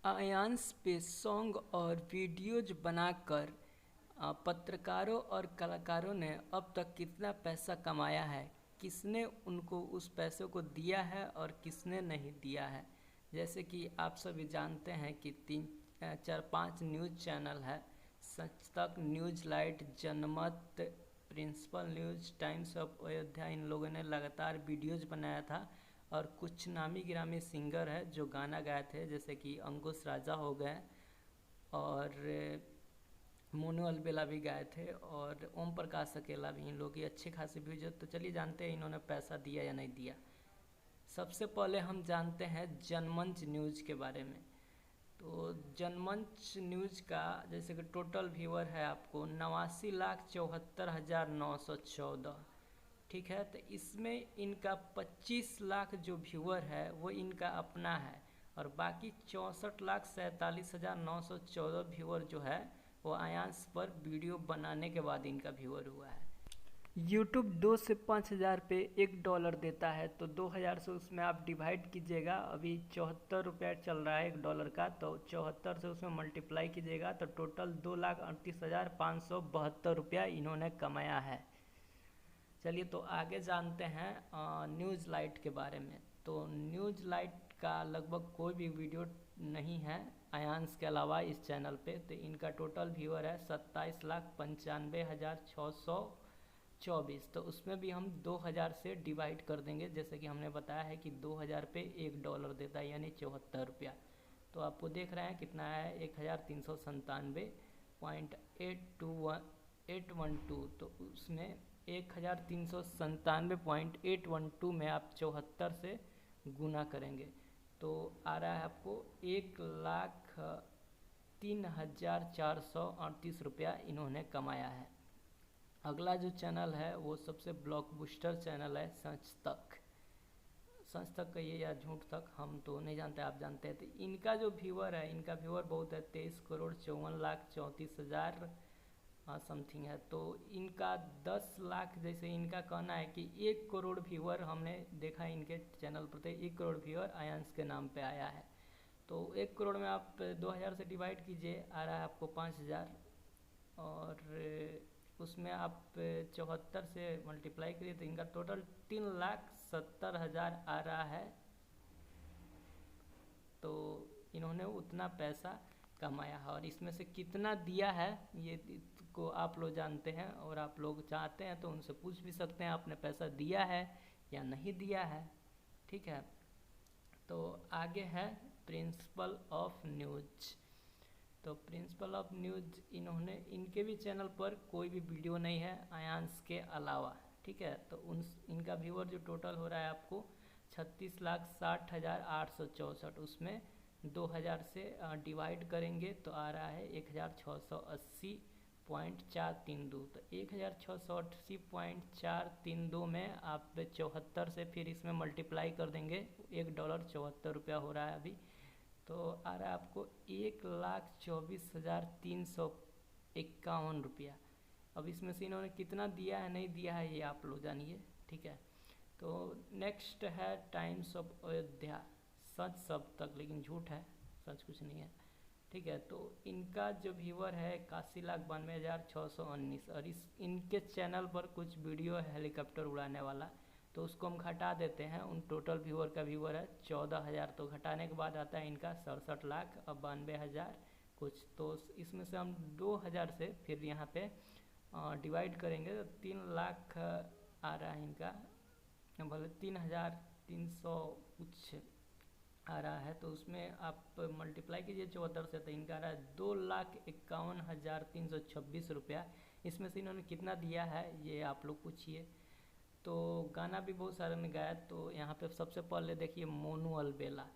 आयांश पे सॉन्ग और वीडियोज बनाकर पत्रकारों और कलाकारों ने अब तक कितना पैसा कमाया है, किसने उनको उस पैसों को दिया है और किसने नहीं दिया है। जैसे कि आप सभी जानते हैं कि 3 4 5 न्यूज़ चैनल है। Sach Tak, News Light, Janmat, Principal News, Times of Ayodhya, इन लोगों ने लगातार वीडियोज बनाया था। और कुछ नामी गिरामी सिंगर है जो गाना गाए थे, जैसे कि अंकुश राजा हो गए और मोनू अलबेला भी गाए थे और ओम प्रकाश अकेला भी। इन लोगों की अच्छे खासे व्यूज। तो चलिए जानते हैं इन्होंने पैसा दिया या नहीं दिया। सबसे पहले हम जानते हैं जनमंच न्यूज़ के बारे में। तो जनमंच न्यूज़ का जैसे कि टोटल व्यूअर है आपको 89,74,914। ठीक है, तो इसमें इनका 25 लाख जो व्यूअर है वो इनका अपना है और बाकी 64,47,914 व्यूअर जो है वो आयांश पर वीडियो बनाने के बाद इनका व्यूअर हुआ है। यूट्यूब 2 से 5,000 पे $1 देता है, तो 2,000 से उसमें आप डिवाइड कीजिएगा। अभी 74 रुपया चल रहा है $1 का, तो 74 से उसमें मल्टीप्लाई कीजिएगा तो टोटल 2,38,572 रुपया इन्होंने कमाया है। चलिए तो आगे जानते हैं न्यूज़ लाइट के बारे में। तो न्यूज़ लाइट का लगभग कोई भी वीडियो नहीं है आयांश के अलावा इस चैनल पे। तो इनका टोटल व्यूअर है 27,95,624। तो उसमें भी हम 2,000 से डिवाइड कर देंगे, जैसे कि हमने बताया है कि 2,000 पे $1 देता है, यानी 74 रुपया। तो आपको देख रहे हैं कितना है, 1,397.812। तो उसमें 1,397.812 में आप 74 से गुना करेंगे तो आ रहा है आपको 1,03,438 रुपया इन्होंने कमाया है। अगला जो चैनल है वो सबसे ब्लॉकबस्टर चैनल है सच तक। सच तक कहिए या झूठ तक, हम तो नहीं जानते, आप जानते हैं। तो इनका जो व्यूअर है, इनका व्यूअर बहुत है, 23,54,34,000 समथिंग है। तो इनका 10 लाख, जैसे इनका कहना है कि 1 करोड़ व्यूअर हमने देखा है इनके चैनल पर, 1 करोड़ व्यूअर आयांश के नाम पे आया है। तो 1 करोड़ में आप 2,000 से डिवाइड कीजिए, आ रहा है आपको 5,000 और उसमें आप 74 से मल्टीप्लाई करिए तो इनका टोटल 3,70,000 आ रहा है। तो इन्होंने उतना पैसा कमाया है और इसमें से कितना दिया है ये को आप लोग जानते हैं और आप लोग चाहते हैं तो उनसे पूछ भी सकते हैं आपने पैसा दिया है या नहीं दिया है। ठीक है, तो आगे है प्रिंसिपल ऑफ न्यूज़। तो प्रिंसिपल ऑफ न्यूज़ इन्होंने, इनके भी चैनल पर कोई भी वीडियो नहीं है आयांश के अलावा। ठीक है, तो इनका व्यूअर जो टोटल हो रहा है आपको 36,60,864। उसमें 2,000 से डिवाइड करेंगे तो आ रहा है 1,680.432। तो 1,680.432 में आप 74 से फिर इसमें मल्टीप्लाई कर देंगे, $1 74 रुपया हो रहा है अभी। तो आ रहा है आपको 1,24,351 रुपया। अब इसमें से इन्होंने कितना दिया है नहीं दिया है ये आप लोग जानिए। ठीक है, तो नेक्स्ट है टाइम्स ऑफ अयोध्या। सच सब तक, लेकिन झूठ है, सच कुछ नहीं है। ठीक है, तो इनका जो व्यूअर है 81,92,619 और इनके चैनल पर कुछ वीडियो है हेलीकॉप्टर उड़ाने वाला, तो उसको हम घटा देते हैं। उन टोटल व्यूअर का व्यूअर है 14,000, तो घटाने के बाद आता है इनका 67,92,000 कुछ। तो इसमें से हम 2,000 से फिर यहाँ पे डिवाइड करेंगे तो 3 लाख आ रहा है इनका, भले 3,300 कुछ आ रहा है। तो उसमें आप मल्टीप्लाई कीजिए 74 से, तो इनका आ रहा है 2,51,326 रुपया। इसमें से इन्होंने कितना दिया है ये आप लोग पूछिए। तो गाना भी बहुत सारे ने गाया। तो यहाँ पे सबसे पहले देखिए मोनू अलबेला।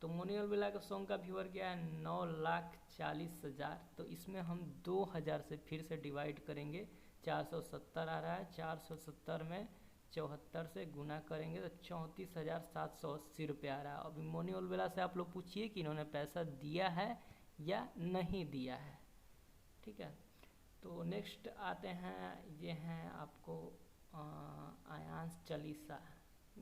तो मोनू अलबेला का सॉन्ग का व्यूअर क्या है 9,40,000। तो इसमें हम 2,000 से फिर से डिवाइड करेंगे, 470 आ रहा है। 470 में 74 से गुना करेंगे तो 34,780 रुपया आ रहा है। अभी मोनू अलबेला से आप लोग पूछिए कि इन्होंने पैसा दिया है या नहीं दिया है। ठीक है, तो नेक्स्ट आते हैं, ये हैं आपको आयांश चालीसा।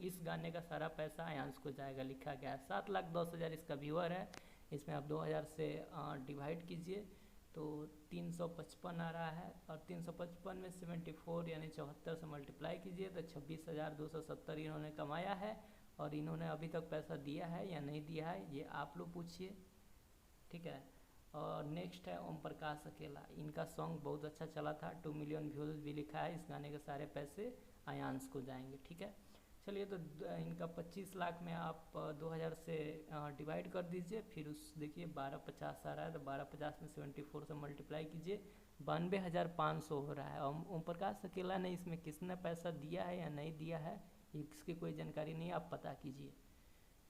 इस गाने का सारा पैसा आयांश को जाएगा, लिखा गया है 7,10,000 इसका व्यूअर है। इसमें आप 2000 से डिवाइड कीजिए तो 355 आ रहा है, और 355 में 74 यानी 74 से मल्टीप्लाई कीजिए तो 26,270 इन्होंने कमाया है। और इन्होंने अभी तक पैसा दिया है या नहीं दिया है ये आप लोग पूछिए, ठीक है। और नेक्स्ट है ओम प्रकाश अकेला, इनका सॉन्ग बहुत अच्छा चला था, 2 मिलियन व्यूज़ भी लिखा है। इस गाने के सारे पैसे आयांश को जाएंगे, ठीक है। चलिए तो इनका 25 लाख में आप 2000 से डिवाइड कर दीजिए, फिर उस देखिए 1250 आ रहा है, तो 1250 में 74 से मल्टीप्लाई कीजिए, 92,500 हो रहा है। और ओम प्रकाश अकेला ने इसमें किसने पैसा दिया है या नहीं दिया है इसकी कोई जानकारी नहीं, आप पता कीजिए,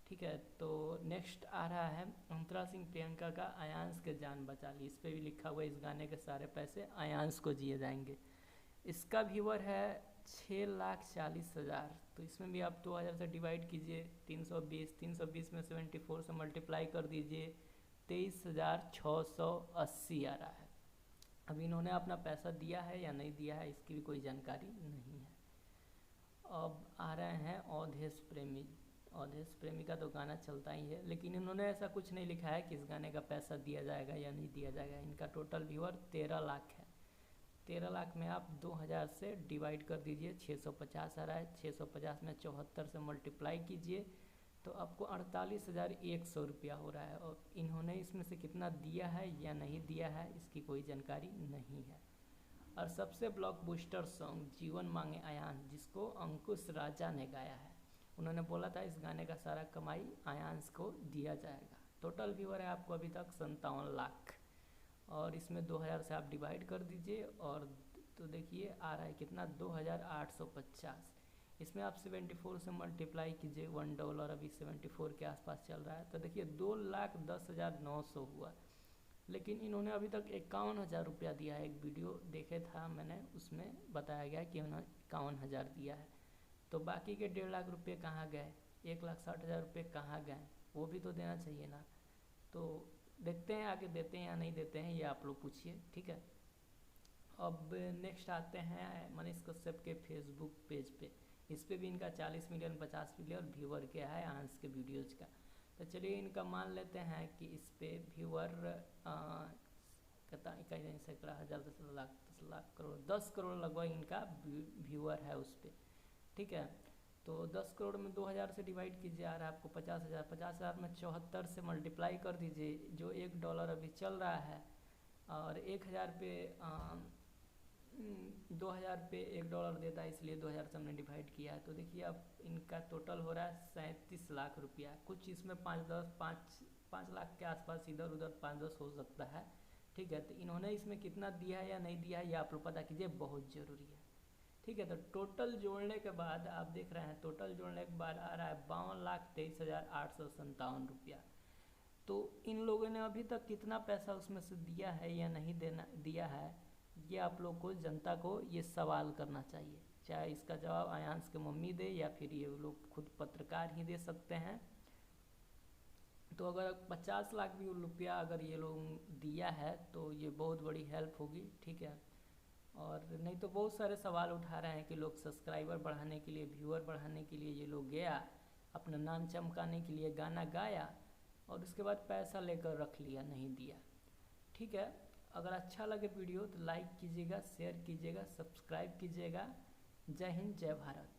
ठीक है। तो नेक्स्ट आ रहा है अंतरा सिंह प्रियंका का आयांश के जान बचा ली, इस पर भी लिखा हुआ है इस गाने के सारे पैसे आयांश को दिए जाएंगे। इसका व्यूअर है 6,40,000, तो इसमें भी आप 2000 से डिवाइड कीजिए, 320 में 74 से मल्टीप्लाई कर दीजिए, 23,680 आ रहा है। अब इन्होंने अपना पैसा दिया है या नहीं दिया है इसकी भी कोई जानकारी नहीं है। अब आ रहे हैं अवधेश प्रेमी, अवधेश प्रेमी का तो गाना चलता ही है, लेकिन इन्होंने ऐसा कुछ नहीं लिखा है कि इस गाने का पैसा दिया जाएगा या नहीं दिया जाएगा। इनका टोटल व्यूअर 13 लाख है। 13 लाख में आप 2000 से डिवाइड कर दीजिए, 650 आ रहा है, 650 में 74 से मल्टीप्लाई कीजिए तो आपको 48,100 रुपया हो रहा है। और इन्होंने इसमें से कितना दिया है या नहीं दिया है इसकी कोई जानकारी नहीं है। और सबसे ब्लॉकबस्टर सॉन्ग जीवन मांगे आयांश, जिसको अंकुश राजा ने गाया है, उन्होंने बोला था इस गाने का सारा कमाई आयांश को दिया जाएगा। टोटल व्यूअर है आपको अभी तक 57 लाख, और इसमें 2000 से आप डिवाइड कर दीजिए और तो देखिए आ रहा है कितना, 2,850। इसमें आप 74 से मल्टीप्लाई कीजिए, $1 अभी 74 के आसपास चल रहा है, तो देखिए 2,10,900 हुआ। लेकिन इन्होंने अभी तक 51,000 रुपया दिया है। एक वीडियो देखे था मैंने, उसमें बताया गया कि उन्होंने 51,000 दिया है, तो बाकी के 1.5 लाख रुपये कहाँ गए, 1,60,000 रुपये कहाँ गए, वो भी तो देना चाहिए ना। तो देखते हैं आगे देते हैं या नहीं देते हैं, ये आप लोग पूछिए, ठीक है। अब नेक्स्ट आते हैं मनीष कश्यप के फेसबुक पेज पे, इस पे भी इनका 40 मिलियन 50 मिलियन व्यूअर क्या है आंस के वीडियोज़ का। तो चलिए इनका मान लेते हैं कि इस पे व्यूअर इकाई सैकड़ा हज़ार 10 लाख करोड़ 10 करोड़ लगभग इनका व्यूअर है उस पर, ठीक है। तो 10 करोड़ में 2000 से डिवाइड कीजिए, आ रहा है आपको 50,000। 50,000 में 74 से मल्टीप्लाई कर दीजिए, जो $1 अभी चल रहा है, और 1000 पे 2000 पे $1 देता है, इसलिए 2000 से हमने डिवाइड किया है। तो देखिए अब इनका टोटल हो रहा है 37 लाख रुपया। कुछ इसमें 5 लाख के आसपास इधर उधर 5-10 हो सकता है, ठीक है। तो इन्होंने इसमें कितना दिया है या नहीं दिया है ये आप लोग पता कीजिए, बहुत ज़रूरी है, ठीक है। तो टोटल जोड़ने के बाद आप देख रहे हैं, टोटल जोड़ने के बाद आ रहा है 52,23,857 रुपया। तो इन लोगों ने अभी तक कितना पैसा उसमें से दिया है या नहीं दिया है, ये आप लोग को, जनता को ये सवाल करना चाहिए। चाहे इसका जवाब आयांश के मम्मी दे या फिर ये लोग खुद पत्रकार ही दे सकते हैं। तो अगर 50 लाख भी रुपया अगर ये लोग दिया है तो ये बहुत बड़ी हेल्प होगी, ठीक है। और नहीं तो बहुत सारे सवाल उठा रहे हैं कि लोग सब्सक्राइबर बढ़ाने के लिए, व्यूअर बढ़ाने के लिए ये लोग गया, अपना नाम चमकाने के लिए गाना गाया और उसके बाद पैसा लेकर रख लिया, नहीं दिया, ठीक है। अगर अच्छा लगे वीडियो तो लाइक कीजिएगा, शेयर कीजिएगा, सब्सक्राइब कीजिएगा। जय हिंद, जय भारत।